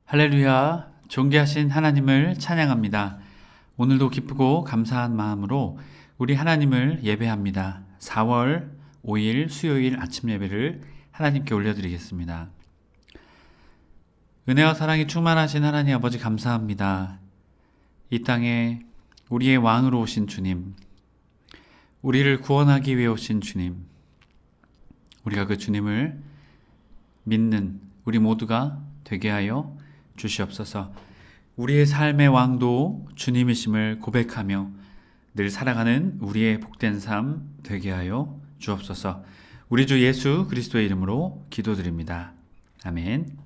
할렐루야, 존귀하신 하나님을 찬양합니다. 오늘도 기쁘고 감사한 마음으로 우리 하나님을 예배합니다. 4월 5일 수요일 아침 예배를 하나님께 올려드리겠습니다. 은혜와 사랑이 충만하신 하나님 아버지 감사합니다. 이 땅에 우리의 왕으로 오신 주님, 우리를 구원하기 위해 오신 주님, 우리가 그 주님을 믿는 우리 모두가 되게 하여 주시옵소서. 우리의 삶의 왕도 주님이심을 고백하며 늘 살아가는 우리의 복된 삶 되게 하여 주옵소서. 우리 주 예수 그리스도의 이름으로 기도드립니다. 아멘.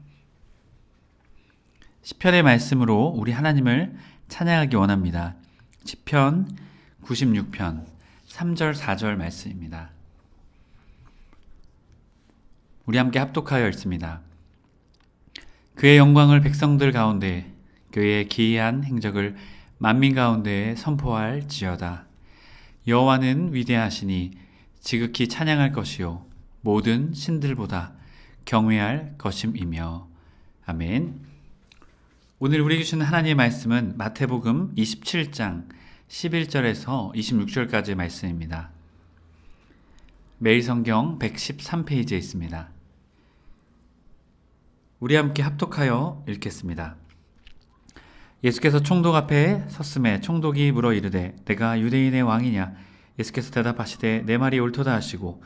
시편의 말씀으로 우리 하나님을 찬양하기 원합니다. 시편 96편 3절 4절 말씀입니다. 우리 함께 합독하여 읽습니다. 그의 영광을 백성들 가운데, 그의 기이한 행적을 만민 가운데에 선포할지어다. 여호와는 위대하시니 지극히 찬양할 것이요 모든 신들보다 경외할 것임이며. 아멘. 오늘 우리에게 주신 하나님의 말씀은 마태복음 27장 11절에서 26절까지의 말씀입니다. 매일 성경 113페이지에 있습니다. 우리 함께 합독하여 읽겠습니다. 예수께서 총독 앞에 섰음에 총독이 물어 이르되 내가 유대인의 왕이냐? 예수께서 대답하시되 내 말이 옳도다 하시고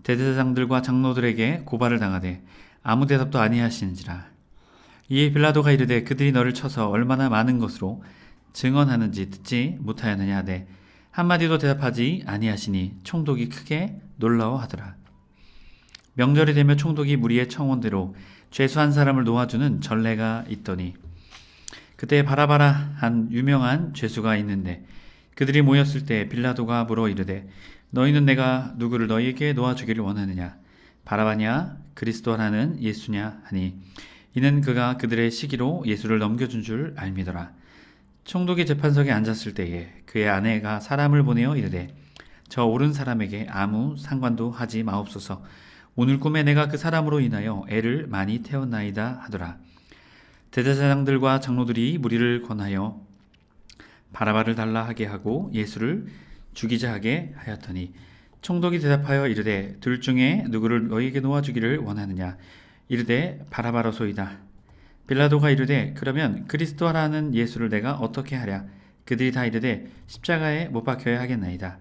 대제사장들과 장로들에게 고발을 당하되 아무 대답도 아니하시는지라. 이에 빌라도가 이르되 그들이 너를 쳐서 얼마나 많은 것으로 증언하는지 듣지 못하였느냐 하되 한마디도 대답하지 아니하시니 총독이 크게 놀라워하더라. 명절이 되며 총독이 무리의 청원대로 죄수 한 사람을 놓아주는 전례가 있더니 그때 바라바라 한 유명한 죄수가 있는데 그들이 모였을 때 빌라도가 물어 이르되 너희는 내가 누구를 너희에게 놓아주기를 원하느냐? 바라바냐 그리스도라는 예수냐 하니 이는 그가 그들의 시기로 예수를 넘겨준 줄 알미더라. 총독이 재판석에 앉았을 때에 그의 아내가 사람을 보내어 이르되 저 옳은 사람에게 아무 상관도 하지 마옵소서. 오늘 꿈에 내가 그 사람으로 인하여 애를 많이 태웠나이다 하더라. 대제사장들과 장로들이 무리를 권하여 바라바를 달라 하게 하고 예수를 죽이자 하게 하였더니 총독이 대답하여 이르되 둘 중에 누구를 너희에게 놓아주기를 원하느냐? 이르되 바라바로소이다. 빌라도가 이르되 그러면 그리스도라는 예수를 내가 어떻게 하랴? 그들이 다 이르되 십자가에 못 박혀야 하겠나이다.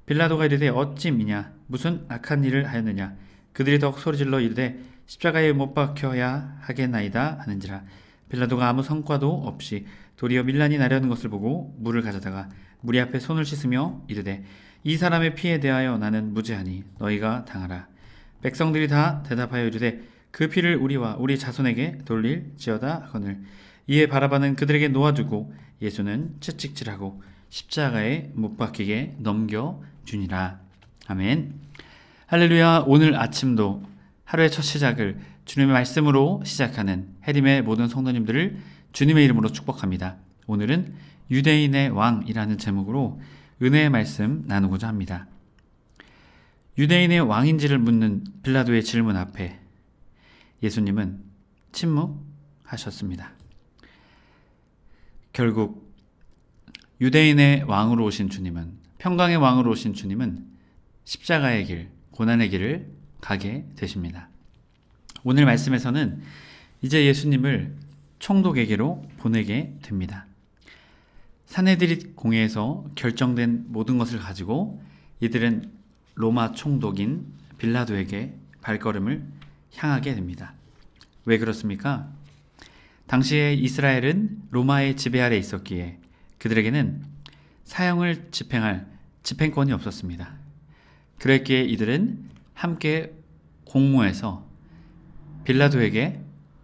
빌라도가 이르되 어찌미냐? 무슨 악한 일을 하였느냐? 그들이 더욱 소리질러 이르되 십자가에 못 박혀야 하겠나이다 하는지라. 빌라도가 아무 성과도 없이 도리어 밀란이 나려는 것을 보고 물을 가져다가 무리 앞에 손을 씻으며 이르되 이 사람의 피에 대하여 나는 무죄하니 너희가 당하라. 백성들이 다 대답하여 이르되 그 피를 우리와 우리 자손에게 돌릴지어다 하거늘. 이에 바라바는 그들에게 놓아주고 예수는 채찍질하고 십자가에 못 박히게 넘겨주니라. 아멘. 할렐루야. 오늘 아침도 하루의 첫 시작을 주님의 말씀으로 시작하는 해림의 모든 성도님들을 주님의 이름으로 축복합니다. 오늘은 유대인의 왕이라는 제목으로 은혜의 말씀 나누고자 합니다. 유대인의 왕인지를 묻는 빌라도의 질문 앞에 예수님은 침묵하셨습니다. 결국 유대인의 왕으로 오신 주님은, 평강의 왕으로 오신 주님은 십자가의 길, 고난의 길을 가게 되십니다. 오늘 말씀에서는 이제 예수님을 총독에게로 보내게 됩니다. 산헤드린 공회에서 결정된 모든 것을 가지고 이들은 로마 총독인 빌라도에게 발걸음을 향하게 됩니다. 왜 그렇습니까? 당시에 이스라엘은 로마의 지배 아래 있었기에 그들에게는 사형을 집행할 집행권이 없었습니다. 그랬기에 이들은 함께 공모해서 빌라도에게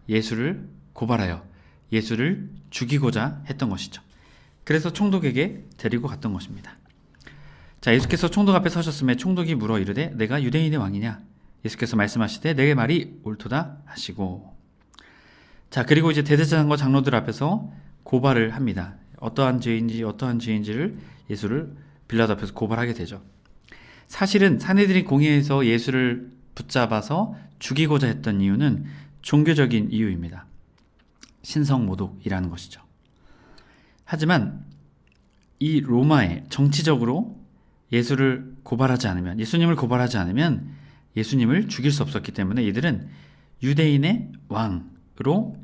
예수를 고발하여 예수를 죽이고자 했던 것이죠. 그래서 총독에게 데리고 갔던 것입니다. 자, 예수께서 총독 앞에 서셨음에 총독이 물어 이르되 내가 유대인의 왕이냐? 예수께서 말씀하시되 내 말이 옳도다 하시고. 자, 그리고 이제 대제사장과 장로들 앞에서 고발을 합니다. 어떠한 죄인지를 예수를 빌라도 앞에서 고발하게 되죠. 사실은 산헤드린 공회에서 예수를 붙잡아서 죽이고자 했던 이유는 종교적인 이유입니다. 신성모독이라는 것이죠. 하지만 이 로마에 정치적으로 예수님을 고발하지 않으면 예수님을 죽일 수 없었기 때문에 이들은 유대인의 왕으로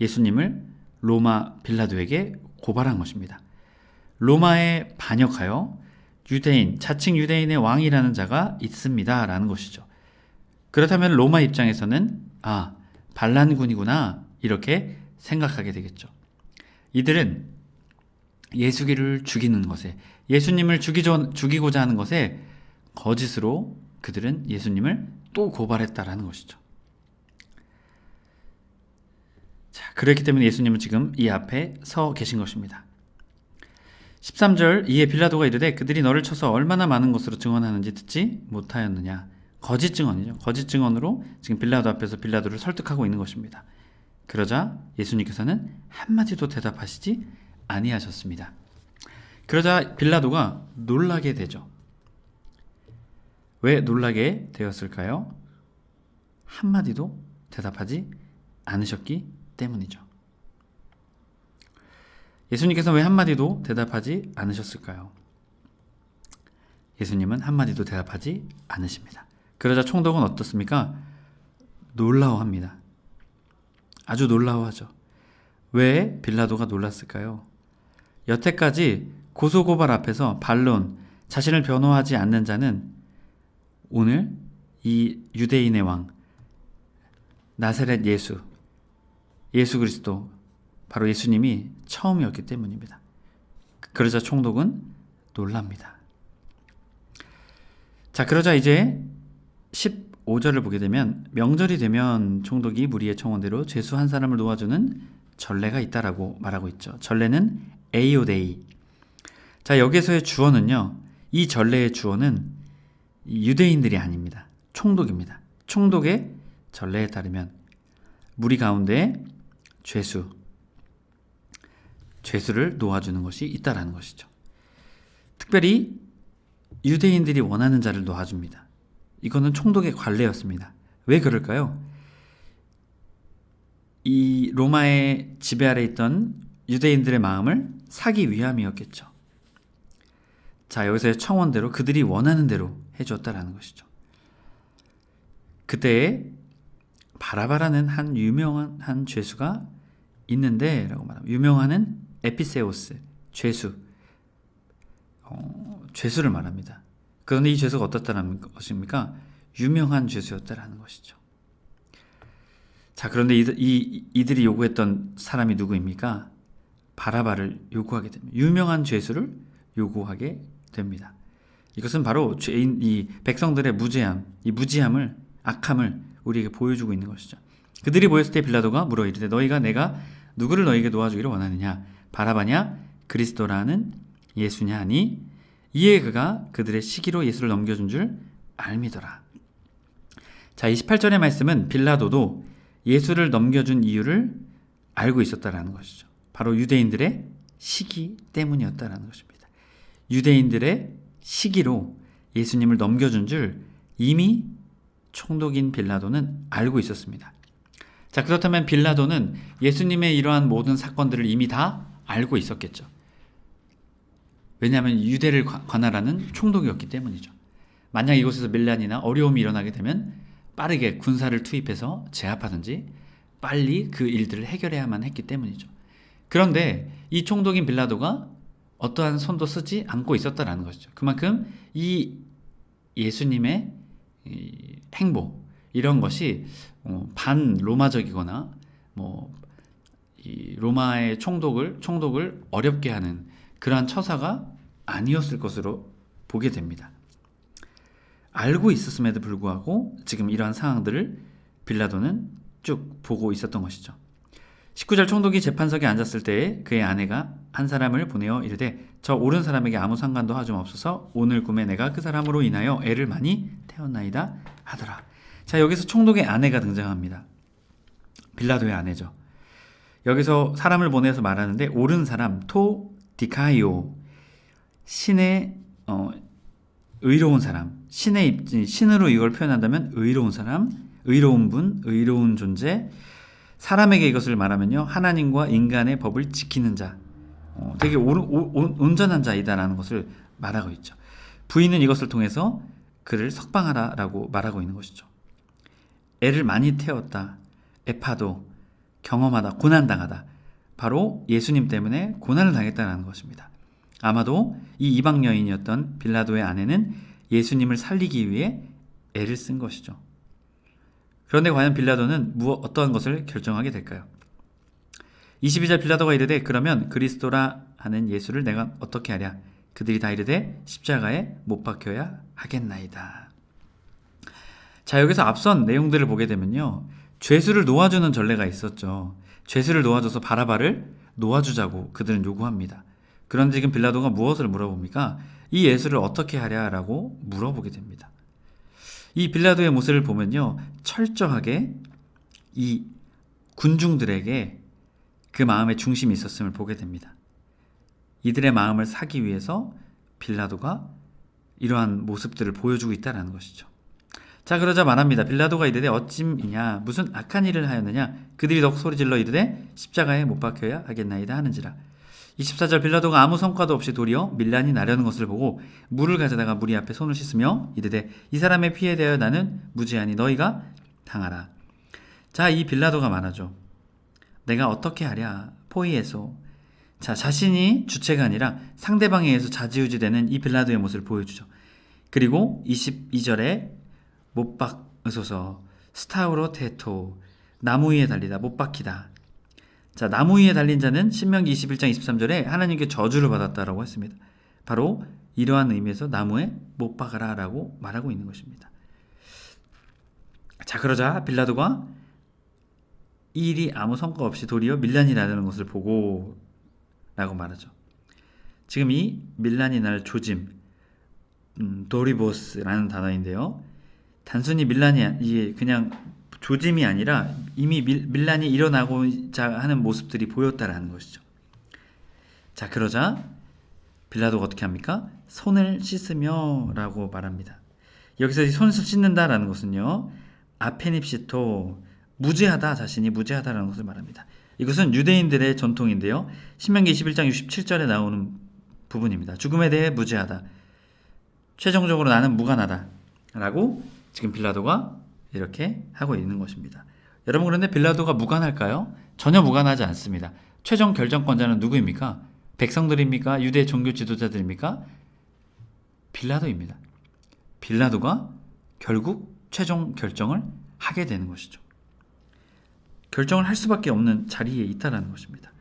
예수님을 로마 빌라도에게 고발한 것입니다. 로마에 반역하여 자칭 유대인의 왕이라는 자가 있습니다 라는 것이죠. 그렇다면 로마 입장에서는 반란군이구나 이렇게 생각하게 되겠죠. 이들은 예수를 죽이는 것에, 예수님을 죽이고자 하는 것에 거짓으로 그들은 예수님을 또 고발했다라는 것이죠. 자, 그렇기 때문에 예수님은 지금 이 앞에 서 계신 것입니다. 13절, 이에 빌라도가 이르되 그들이 너를 쳐서 얼마나 많은 것으로 증언하는지 듣지 못하였느냐. 거짓 증언이죠. 거짓 증언으로 지금 빌라도 앞에서 빌라도를 설득하고 있는 것입니다. 그러자 예수님께서는 한마디도 대답하시지 아니하셨습니다. 그러자 빌라도가 놀라게 되죠. 왜 놀라게 되었을까요? 한마디도 대답하지 않으셨기 때문이죠. 예수님께서 왜 한마디도 대답하지 않으셨을까요? 예수님은 한마디도 대답하지 않으십니다. 그러자 총독은 어떻습니까? 놀라워합니다. 아주 놀라워하죠. 왜 빌라도가 놀랐을까요? 여태까지 고소고발 앞에서 반론, 자신을 변호하지 않는 자는 오늘 이 유대인의 왕, 나사렛 예수 그리스도, 바로 예수님이 처음이었기 때문입니다. 그러자 총독은 놀랍니다. 자, 그러자 이제 15절을 보게 되면 명절이 되면 총독이 무리의 청원대로 죄수 한 사람을 놓아주는 전례가 있다라고 말하고 있죠. 전례는 에이오데이. 자, 여기서의 주어는요, 이 전례의 주어는 유대인들이 아닙니다. 총독입니다. 총독의 전례에 따르면 무리 가운데 죄수를 놓아주는 것이 있다라는 것이죠. 특별히 유대인들이 원하는 자를 놓아줍니다. 이거는 총독의 관례였습니다. 왜 그럴까요? 이 로마의 지배 아래 있던 유대인들의 마음을 사기 위함이었겠죠. 자, 여기서의 청원대로 그들이 원하는 대로 해줬다라는 것이죠. 그때에 바라바라는 한 유명한 한 죄수가 있는데 라고 말합니다. 유명한은 에피세오스, 죄수를 말합니다. 그런데 이 죄수가 어떻다는 것입니까? 유명한 죄수였다라는 것이죠. 자, 그런데 이들이 요구했던 사람이 누구입니까? 바라바를 요구하게 됩니다. 유명한 죄수를 요구하게 됩니다. 이것은 바로 이 백성들의 무지함을, 악함을 우리에게 보여주고 있는 것이죠. 그들이 모였을 때 빌라도가 물어 이르되 내가 누구를 너에게 놓아주기를 원하느냐? 바라바냐? 그리스도라는 예수냐 하니 이에 그가 그들의 시기로 예수를 넘겨준 줄 알미더라. 자, 28절의 말씀은 빌라도도 예수를 넘겨준 이유를 알고 있었다라는 것이죠. 바로 유대인들의 시기 때문이었다라는 것입니다. 유대인들의 시기로 예수님을 넘겨준 줄 이미 총독인 빌라도는 알고 있었습니다. 자, 그렇다면 빌라도는 예수님의 이러한 모든 사건들을 이미 다 알고 있었겠죠. 왜냐하면 유대를 관할하는 총독이었기 때문이죠. 만약 이곳에서 밀란이나 어려움이 일어나게 되면 빠르게 군사를 투입해서 제압하든지 빨리 그 일들을 해결해야만 했기 때문이죠. 그런데 이 총독인 빌라도가 어떠한 손도 쓰지 않고 있었다라는 것이죠. 그만큼 이 예수님의 행보, 이런 것이 반로마적이거나 이 로마의 총독을 어렵게 하는 그러한 처사가 아니었을 것으로 보게 됩니다. 알고 있었음에도 불구하고 지금 이러한 상황들을 빌라도는 쭉 보고 있었던 것이죠. 19절, 총독이 재판석에 앉았을 때에 그의 아내가 한 사람을 보내어 이르되 저 옳은 사람에게 아무 상관도 하지 없어서 오늘 꿈에 내가 그 사람으로 인하여 애를 많이 태웠나이다 하더라. 자, 여기서 총독의 아내가 등장합니다. 빌라도의 아내죠. 여기서 사람을 보내서 말하는데 옳은 사람, 디카이오, 신의 의로운 사람, 신으로 이걸 표현한다면 의로운 사람, 의로운 분, 의로운 존재. 사람에게 이것을 말하면요, 하나님과 인간의 법을 지키는 자, 되게 온전한 자이다라는 것을 말하고 있죠. 부인은 이것을 통해서 그를 석방하라라고 말하고 있는 것이죠. 애를 많이 태웠다, 애파도, 경험하다, 고난당하다. 바로 예수님 때문에 고난을 당했다는 것입니다. 아마도 이 이방 여인이었던 빌라도의 아내는 예수님을 살리기 위해 애를 쓴 것이죠. 그런데 과연 빌라도는 어떠한 것을 결정하게 될까요? 22절 빌라도가 이르되 그러면 그리스도라 하는 예수를 내가 어떻게 하랴? 그들이 다 이르되 십자가에 못 박혀야 하겠나이다. 자, 여기서 앞선 내용들을 보게 되면요, 죄수를 놓아주는 전례가 있었죠. 죄수를 놓아줘서 바라바를 놓아주자고 그들은 요구합니다. 그런데 지금 빌라도가 무엇을 물어봅니까? 이 예수를 어떻게 하랴라고 물어보게 됩니다. 이 빌라도의 모습을 보면요, 철저하게 이 군중들에게 그 마음의 중심이 있었음을 보게 됩니다. 이들의 마음을 사기 위해서 빌라도가 이러한 모습들을 보여주고 있다는 것이죠. 자, 그러자 말합니다. 빌라도가 이르되 어찜이냐, 무슨 악한 일을 하였느냐? 그들이 더욱 소리질러 이르되 십자가에 못 박혀야 하겠나이다 하는지라. 24절 빌라도가 아무 성과도 없이 도리어 밀란이 나려는 것을 보고 물을 가져다가 무리 앞에 손을 씻으며 이르되 이 사람의 피에 대하여 나는 무죄하니 너희가 당하라. 자, 이 빌라도가 말하죠. 내가 어떻게 하랴? 포이에소. 자, 자신이 주체가 아니라 상대방에 의해서 좌지우지되는 이 빌라도의 모습을 보여주죠. 그리고 22절에 못 박으소서, 스타우로 테토, 나무 위에 달리다, 못 박히다. 자, 나무 위에 달린 자는 신명기 21장 23절에 하나님께 저주를 받았다라고 했습니다. 바로 이러한 의미에서 나무에 못 박아라 라고 말하고 있는 것입니다. 자, 그러자 빌라도가 이 일이 아무 성과 없이 도리어 밀란이 나는 것을 보고 라고 말하죠. 지금 이 밀란이 날 조짐, 도리보스라는 단어인데요, 단순히 밀란이 이게 그냥 조짐이 아니라 이미 밀란이 일어나고자 하는 모습들이 보였다라는 것이죠. 자, 그러자 빌라도가 어떻게 합니까? 손을 씻으며 라고 말합니다. 여기서 손을 씻는다라는 것은요, 아페닙시토, 무죄하다, 자신이 무죄하다라는 것을 말합니다. 이것은 유대인들의 전통인데요, 신명기 21장 67절에 나오는 부분입니다. 죽음에 대해 무죄하다, 최종적으로 나는 무관하다 라고 지금 빌라도가 이렇게 하고 있는 것입니다. 여러분, 그런데 빌라도가 무관할까요? 전혀 무관하지 않습니다. 최종 결정권자는 누구입니까? 백성들입니까? 유대 종교 지도자들입니까? 빌라도입니다. 빌라도가 결국 최종 결정을 하게 되는 것이죠. 결정을 할 수밖에 없는 자리에 있다라는 것입니다.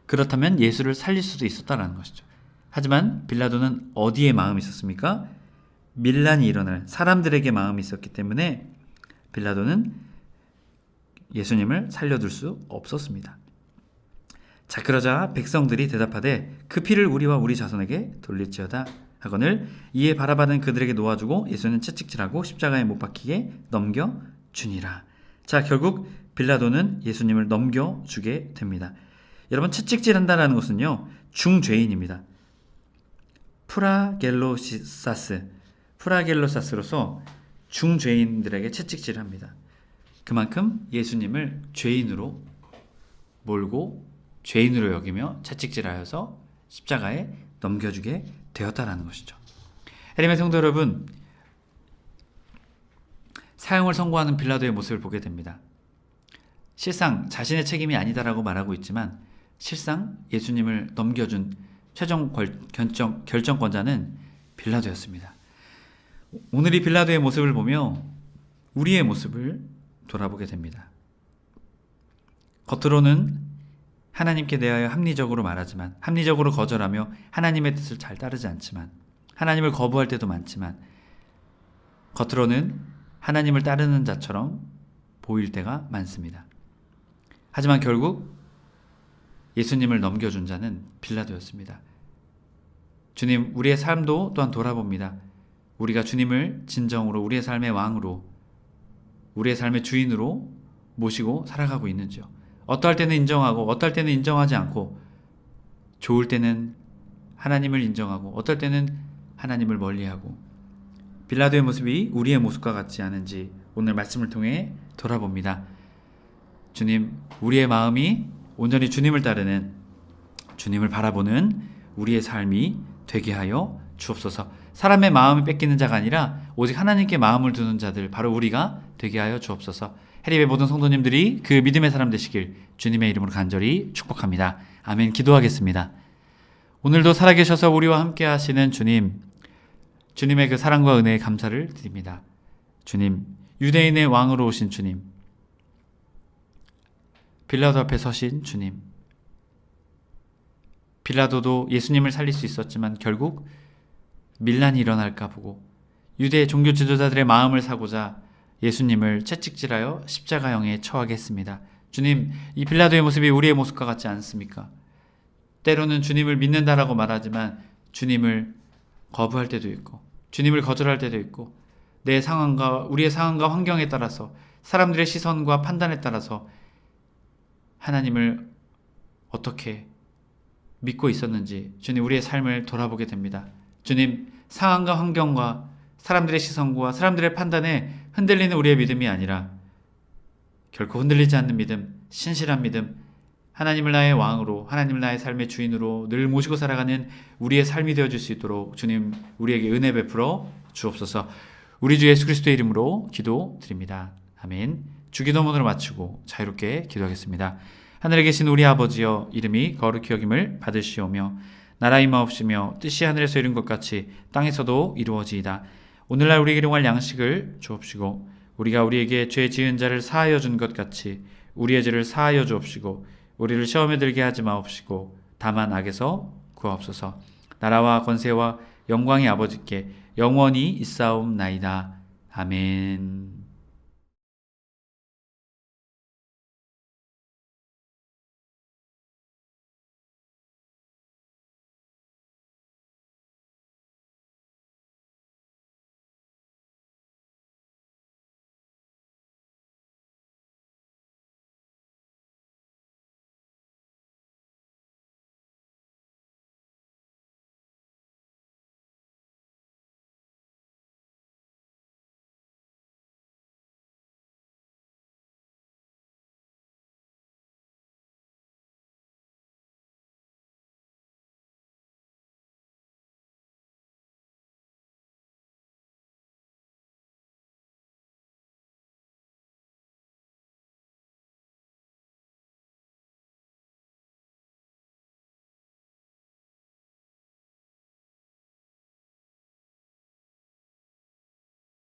그렇다면 예수를 살릴 수도 있었다라는 것이죠. 하지만 빌라도는 어디에 마음이 있었습니까? 밀란이 일어날 사람들에게 마음이 있었기 때문에 빌라도는 예수님을 살려둘 수 없었습니다. 자, 그러자 백성들이 대답하되 그 피를 우리와 우리 자손에게 돌릴지어다 하거늘 이에 바라바는 그들에게 놓아주고 예수는 채찍질하고 십자가에 못 박히게 넘겨주니라. 자, 결국 빌라도는 예수님을 넘겨주게 됩니다. 여러분, 채찍질한다는 것은요, 중죄인입니다. 프라겔로사스로서 중죄인들에게 채찍질합니다. 그만큼 예수님을 죄인으로 몰고 죄인으로 여기며 채찍질하여서 십자가에 넘겨주게 되었다라는 것이죠. 에림의 성도 여러분, 사형을 선고하는 빌라도의 모습을 보게 됩니다. 실상 자신의 책임이 아니다라고 말하고 있지만 실상 예수님을 넘겨준 최종 결정권자는 빌라도였습니다. 오늘 이 빌라도의 모습을 보며 우리의 모습을 돌아보게 됩니다. 겉으로는 하나님께 대하여 합리적으로 말하지만, 합리적으로 거절하며 하나님의 뜻을 잘 따르지 않지만, 하나님을 거부할 때도 많지만, 겉으로는 하나님을 따르는 자처럼 보일 때가 많습니다. 하지만 결국 예수님을 넘겨준 자는 빌라도였습니다. 주님, 우리의 삶도 또한 돌아봅니다. 우리가 주님을 진정으로 우리의 삶의 왕으로, 우리의 삶의 주인으로 모시고 살아가고 있는지요. 어떠할 때는 인정하고 어떠할 때는 인정하지 않고, 좋을 때는 하나님을 인정하고 어떨 때는 하나님을 멀리하고, 빌라도의 모습이 우리의 모습과 같지 않은지 오늘 말씀을 통해 돌아봅니다. 주님, 우리의 마음이 온전히 주님을 따르는, 주님을 바라보는 우리의 삶이 되게 하여 주옵소서. 사람의 마음을 뺏기는 자가 아니라 오직 하나님께 마음을 두는 자들, 바로 우리가 되게 하여 주옵소서. 해립의 모든 성도님들이 그 믿음의 사람 되시길 주님의 이름으로 간절히 축복합니다. 아멘. 기도하겠습니다. 오늘도 살아계셔서 우리와 함께 하시는 주님, 주님의 그 사랑과 은혜에 감사를 드립니다. 주님, 유대인의 왕으로 오신 주님, 빌라도 앞에 서신 주님, 빌라도도 예수님을 살릴 수 있었지만 결국 밀란이 일어날까 보고 유대 종교 지도자들의 마음을 사고자 예수님을 채찍질하여 십자가형에 처하게 했습니다. 주님, 이 빌라도의 모습이 우리의 모습과 같지 않습니까? 때로는 주님을 믿는다라고 말하지만 주님을 거부할 때도 있고 주님을 거절할 때도 있고 내 상황과 우리의 상황과 환경에 따라서 사람들의 시선과 판단에 따라서 하나님을 어떻게 믿고 있었는지 주님, 우리의 삶을 돌아보게 됩니다. 주님, 상황과 환경과 사람들의 시선과 사람들의 판단에 흔들리는 우리의 믿음이 아니라 결코 흔들리지 않는 믿음, 신실한 믿음, 하나님을 나의 왕으로, 하나님을 나의 삶의 주인으로 늘 모시고 살아가는 우리의 삶이 되어줄 수 있도록 주님, 우리에게 은혜 베풀어 주옵소서. 우리 주 예수 그리스도의 이름으로 기도드립니다. 아멘. 주기도문으로 마치고 자유롭게 기도하겠습니다. 하늘에 계신 우리 아버지여, 이름이 거룩히 여김을 받으시오며 나라 임하옵시며 뜻이 하늘에서 이룬 것 같이 땅에서도 이루어지이다. 오늘날 우리에게 일용할 양식을 주옵시고 우리가 우리에게 죄 지은 자를 사하여 준 것 같이 우리의 죄를 사하여 주옵시고 우리를 시험에 들게 하지 마옵시고 다만 악에서 구하옵소서. 나라와 권세와 영광의 아버지께 영원히 있사옵나이다. 아멘.